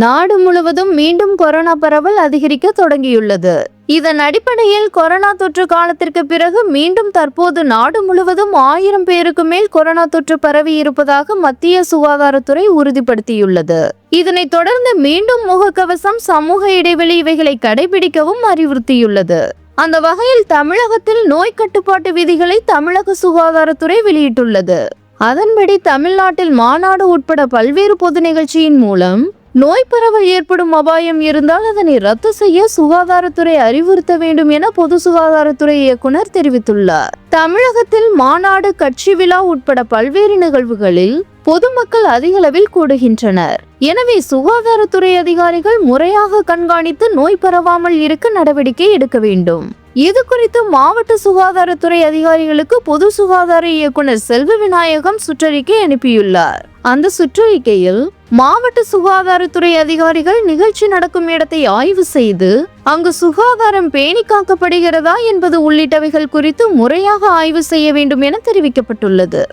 நாடு முழுவதும் மீண்டும் கொரோனா பரவல் அதிகரிக்க தொடங்கியுள்ளது. இதன் அடிப்படையில் கொரோனா தொற்று காலத்திற்கு பிறகு மீண்டும் தற்போது நாடு முழுவதும் 1000 பேருக்கு மேல் கொரோனா தொற்று பரவி இருப்பதாக மத்திய சுகாதாரத்துறை உறுதிப்படுத்தியுள்ளது. இதனைத் தொடர்ந்து மீண்டும் முகக்கவசம், சமூக இடைவெளி இவைகளை கடைபிடிக்கவும் அறிவுறுத்தியுள்ளது. அந்த வகையில் தமிழகத்தில் நோய் கட்டுப்பாட்டு விதிகளை தமிழக சுகாதாரத்துறை வெளியிட்டுள்ளது. அதன்படி தமிழ்நாட்டில் மாநாடு உட்பட பல்வேறு பொது நிகழ்ச்சியின் மூலம் நோய் பரவல் ஏற்படும் அபாயம் இருந்தால் அதனை ரத்து செய்ய சுகாதாரத்துறை அறிவுறுத்த வேண்டும் என பொது சுகாதாரத்துறை இயக்குனர் தெரிவித்துள்ளார். தமிழகத்தில் மாநாடு, கட்சி விழா உட்பட பல்வேறு நிகழ்வுகளில் பொதுமக்கள் அதிக அளவில் கூடுகின்றனர். எனவே சுகாதாரத்துறை அதிகாரிகள் முறையாக கண்காணித்து நோய் பரவாமல் இருக்க நடவடிக்கை எடுக்க வேண்டும். இது குறித்து மாவட்ட சுகாதாரத்துறை அதிகாரிகளுக்கு பொது சுகாதார இயக்குனர் செல்வ விநாயகம் சுற்றறிக்கை அனுப்பியுள்ளார். அந்த சுற்றறிக்கையில் மாவட்ட சுகாதாரத்துறை அதிகாரிகள் நிகழ்ச்சி நடக்கும் இடத்தை ஆய்வு செய்து அங்கு சுகாதாரம் பேணி காக்கப்படுகிறதா என்பது உள்ளிட்டவைகள் குறித்து முறையாக ஆய்வு செய்ய வேண்டும் என தெரிவிக்கப்பட்டுள்ளது.